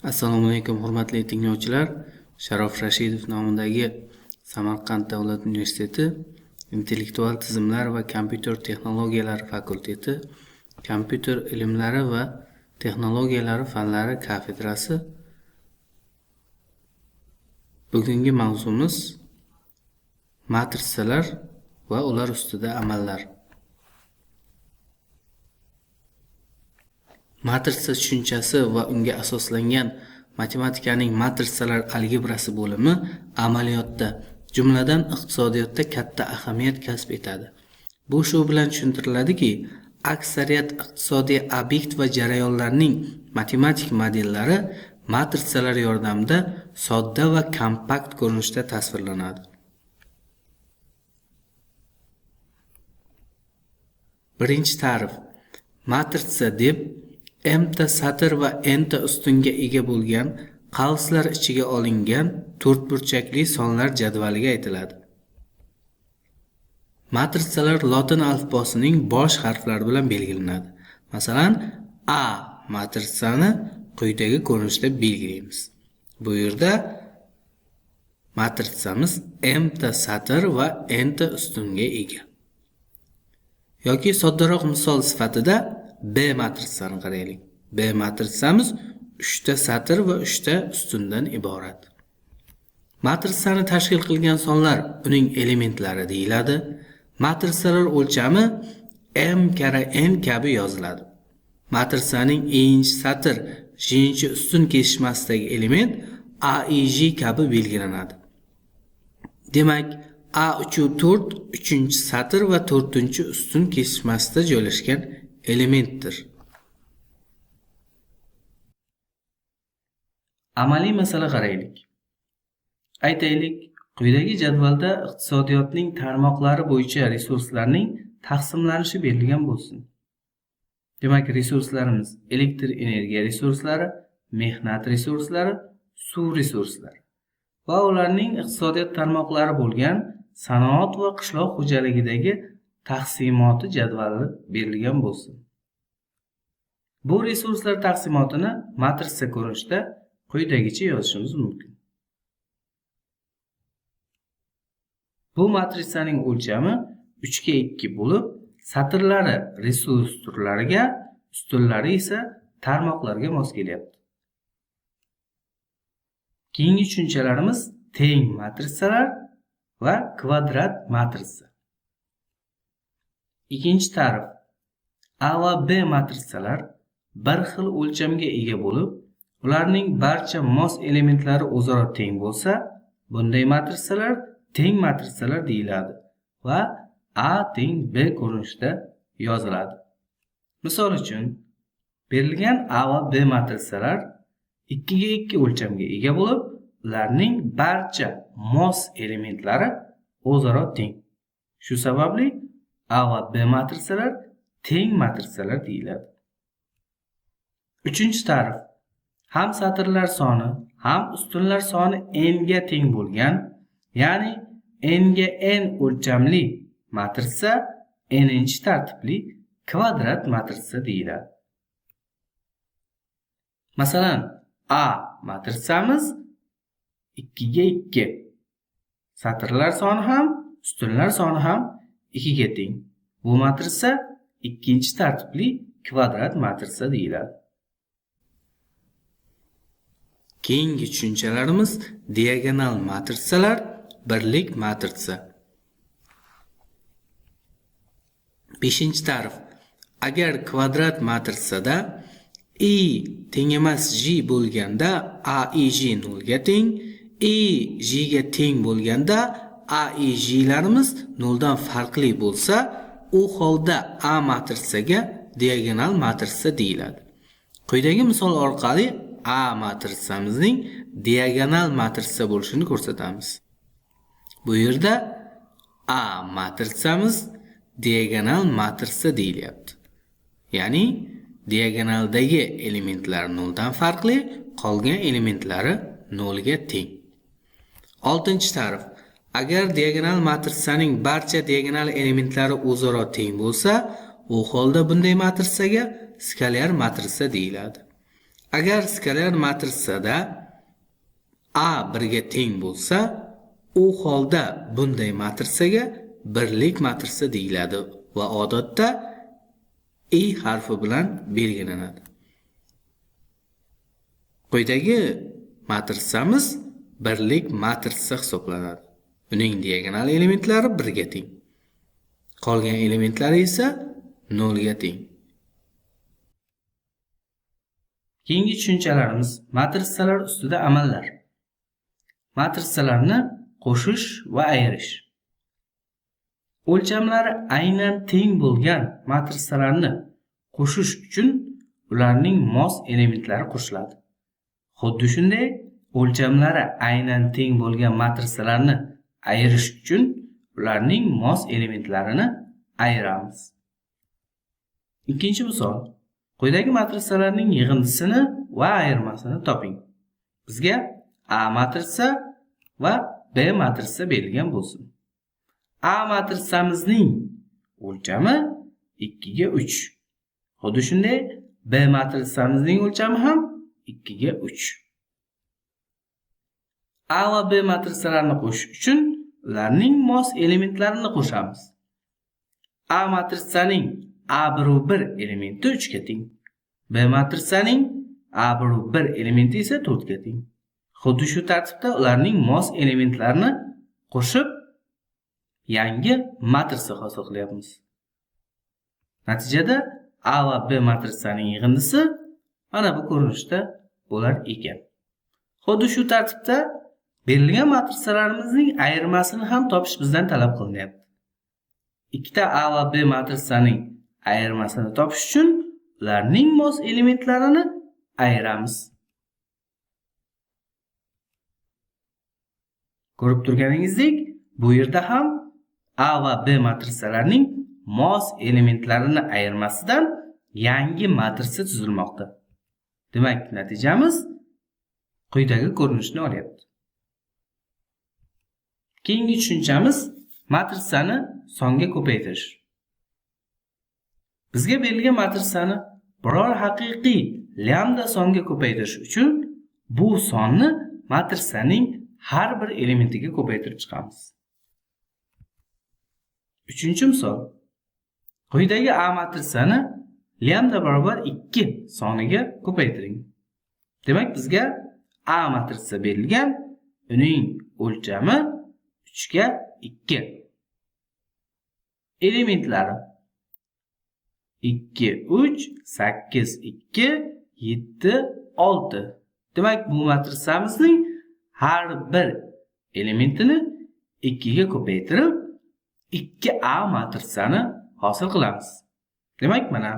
Assalomu alaykum hurmatli tinglovchilar. Sharof Rashidov nomidagi Samarqand davlat universiteti intellektual tizimlar va kompyuter texnologiyalari fakulteti kompyuter ilmlari va texnologiyalari fanlari kafedrasi. Bugungi mavzumiz matrisalar va ular ustida amallar. Matrica tushunchasi va unga asoslangan matematikaning matrisalar algebrasi bo'limi amaliyotda, jumladan iqtisodiyotda katta ahamiyat kasb etadi. Bu shu bilan tushuntiriladi-ki, aksariyat iqtisodiy obyekt va jarayonlarning matematik modellari matrisalar yordamida sodda va kompakt ko'rinishda tasvirlanadi. Birinchi ta'rif. Matrica deb m-ta satr va n-ta ustunga ega bo'lgan qavslar ichiga olingan to'rtburchakli sonlar jadvaliga aytiladi. Matrisalar lotin alifbosining bosh harflari bilan belgilanadi. Masalan, A matrisani quyidagi ko'rinishda belgilaymiz. Bu yerda matrisamiz m-ta satr va n-ta ustunga ega. Yoki soddaroq misol sifatida B matrisani qaraylik. B matrisamiz 3 ta satr va 3 ta ustundan iborat. Matrisani tashkil qilgan sonlar uning elementlari deyiladi. Matrisalar o'lchami m kara n kabi yoziladi. Matrisaning eng-chi satr, j-chi ustun kesishmasidagi element a, i, j kabi belgilanadi. Demak, A3-4 3-chi satr va 4-chi ustun kesishmasida joylashgan elementdir. Amaliy masala qaraylik. Aytaylik, quyidagi jadvalda iqtisodiyotning tarmoqlari bo'yicha resurslarning taqsimlanishi berilgan bo'lsin. Demak, resurslarimiz elektr energiya resurslari, mehnat resurslari, suv resurslari va ularning iqtisodiyot tarmoqlari bo'lgan sanoat va qishloq xo'jaligidagi taqsimoti jadvali berilgan bo'lsin. Bu resurslar taqsimotini matrica ko'rinishda quyidagicha yozishimiz mumkin. Bu matrisaning o'lchami 3 ga 2 bo'lib, satrlari resurs turlariga, ustunlari esa tarmoqlarga mos kelyapti. Keyingi tushunchalarimiz teng matrisalar va kvadrat matrisa. Ikkinchi ta'rif. A va B matrisalar bir xil o'lchamga ega bo'lib, ularning barcha mos elementlari o'zaro teng bo'lsa, bunday matrisalar teng matrisalar deyiladi va A teng B ko'rinishda yoziladi. Misol uchun, berilgan A va B matrisalar 2 ga 2 o'lchamga ega bo'lib, ularning barcha mos elementlari o'zaro teng. Shu sababli A va B matrisalar teng matrisalar deyiladi. Uchinchi ta'rif. Ham satrlar soni, ham ustunlar soni n ga teng bo'lgan, ya'ni n ga n o'lchamli matrisa n-chi tartibli kvadrat matrisa deyiladi. Masalan, A matrisamiz 2 ga 2. Satrlar soni ham, ustunlar soni ham 2 ga teng. Bu matrisa ikkinchi tartibli kvadrat matrisa deyiladi. Keyingi tushunchalarimiz diagonal matrisalar, birlik matrisa. 5-chi ta'rif. Agar kvadrat matrisada i teng emas j bo'lganda a, i, j 0 ga teng, i, j ga teng bo'lganda a, i, j larimiz 0 dan farqli bo'lsa, u holda A matrisaga diagonal matrisa deyiladi. Quyidagi misol orqali A matrisamizning diagonal matrisa bo'lishini ko'rsatamiz. Bu yerda A matrisamiz diagonal matrisa deyilyapti. Ya'ni diagonaldagi elementlar 0 dan farqli, qolgan elementlari 0 ga teng. 6-chi ta'rif. Agar diagonal matrisaning barcha diagonal elementlari o'zaro teng bo'lsa, u holda bunday matrisaga skalyar matrisa deyiladi. Agar skalar matrisada A 1 ga teng bo'lsa, u holda bunday matrisaga birlik matrisa deyiladi va odatda I harfi bilan belgilanadi. Quyidagi matrisamiz birlik matrisa hisoblanadi. Uning diagonal elementlari 1 ga teng. Qolgan elementlari esa 0 ga teng. Keyingi tushunchalarimiz matrisalar ustida amallar. Matrisalarni qo'shish va ayirish. O'lchamlari aynan teng bo'lgan matrisalarni qo'shish uchun ularning mos elementlari qo'shiladi. Xuddi shunday, o'lchamlari aynan teng bo'lgan matrisalarni ayirish uchun ularning mos elementlarini ayiramiz. Ikkinchi misol. Quyidagi matrisalarning yig'indisini va ayirmasini toping. Bizga A matrisa va B matrisa berilgan bo'lsin. A matrisamizning o'lchami 2 ga 3. Xuddi shunday, B matrisamizning o'lchami ham 2 ga 3. A va B matrisalarini qo'shish uchun ularning mos elementlarini qo'shamiz. A matrisaning A1 elementi 3 ga teng. B matrisaning A1 elementi esa 4 ga teng. Xuddi shu tartibda ularning mos elementlarini qo'shib yangi matrisa hosil qilyapmiz. Natijada A va B matrisaning yig'indisi mana bu ko'rinishda bo'lar ekan. Xuddi shu tartibda berilgan matrisalarimizning ayirmasini ham topish bizdan talab qilinyapti. Ikkita A va B matrisaning ayirmasini topish uchun ularning mos elementlarini ayiramiz. Ko'rib turganingizdek, bu yerda ham A va B matrisalarining mos elementlarini ayirmasidan yangi matrisa tuzilmoqda. Demak, natijamiz quyidagi ko'rinishni olyapti. Keyingi tushunchamiz matrisani songa ko'paytirish. Bizga berilgan matrisani biror haqiqiy lambda songa ko'paytirish uchun bu sonni matrisaning har bir elementiga ko'paytirib chiqamiz. Uchinchi misol. Quyidagi A matrisani lambda barobar 2 soniga ko'paytiring. Demak, bizga A matrisa berilgan, uning o'lchami 3 ga 2. Elementlari 2, 3, 8, 2, 7, 6. Demak, bu matrisamizning har bir elementini 2 ga ko'paytirib 2A matrisani hosil qilamiz. Demak, mana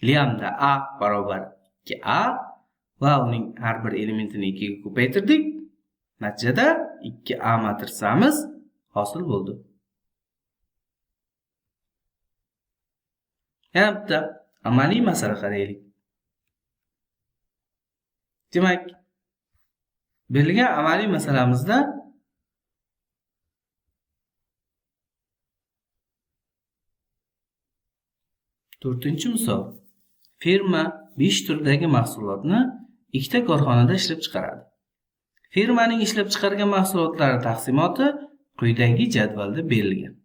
lambda A barobar 2A va uning har bir elementini 2 ga ko'paytirdik. Natijada 2A matrisamiz hosil bo'ldi. Yana bitta amaliy masala qaraylik. Demak, berilgan amaliy masalamizda to'rtinchi misol. Firma 5 turdagi mahsulotni ikkita korxonada ishlab chiqaradi. Firmaning ishlab chiqargan mahsulotlari taqsimoti quyidagi jadvalda berilgan.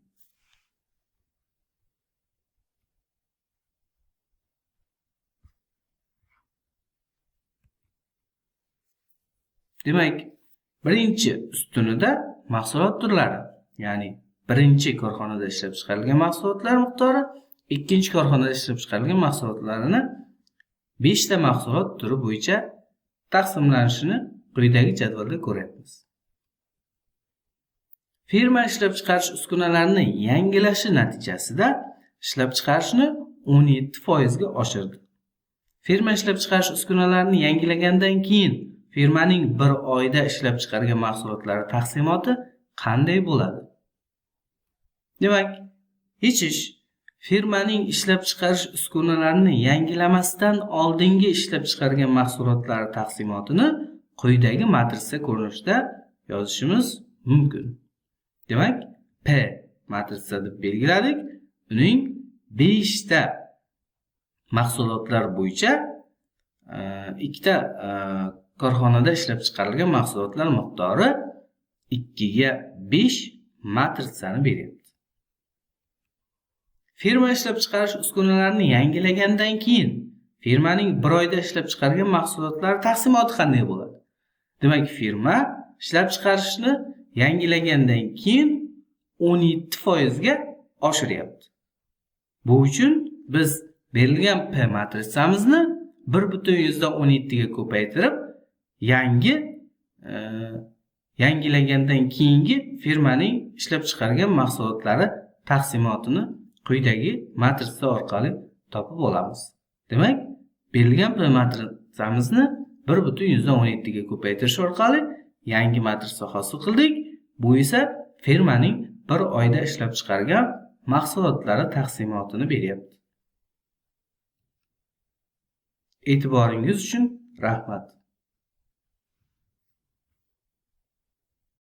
Demak, birinchi ustunida mahsulot turlari, ya'ni birinchi korxonada ishlab chiqarilgan mahsulotlar miqdori, ikkinchi korxonada ishlab chiqarilgan mahsulotlarini 5 ta mahsulot turi bo'yicha taqsimlanishini quyidagi jadvalda ko'ryapmiz. Firma ishlab chiqarish uskunalarini yangilashi natijasida ishlab chiqarishni 17% ga oshirdi. Firma ishlab chiqarish uskunalarini yangilagandan keyin firmaning bir oyda ishlab chiqargan mahsulotlari taqsimoti qanday bo'ladi? Demak, hech ish firmaning ishlab chiqarish uskunalarini yangilamasdan oldingi ishlab chiqargan mahsulotlari taqsimotini quyidagi matrisa ko'rinishida yozishimiz mumkin. Demak, P matrisa deb belgiladik. Uning 5 ta mahsulotlar bo'yicha ikkita korxonada ishlab chiqarilgan mahsulotlar miqdori 2 ga 5 matritsani beryapti. Firma ishlab chiqarish uskunalarini yangilagandan keyin firmaning bir oyda ishlab chiqargan mahsulotlari taqsimoti qanday bo'ladi? Demak, firma ishlab chiqarishni yangilagandan keyin 17% ga oshiryapti. Bu uchun biz berilgan P matritsamizni 1,17 ga ko'paytirib, yangilagandan keyingi firmaning ishlab chiqargan mahsulotlari taqsimotini quyidagi matritsa orqali topib olamiz. Demak, berilgan P matritsamizni 1,17 ga ko'paytirish orqali yangi matritsa hosil qildik. Bu esa firmaning bir oyda ishlab chiqargan mahsulotlari taqsimotini beryapti. E'tiboringiz uchun rahmat.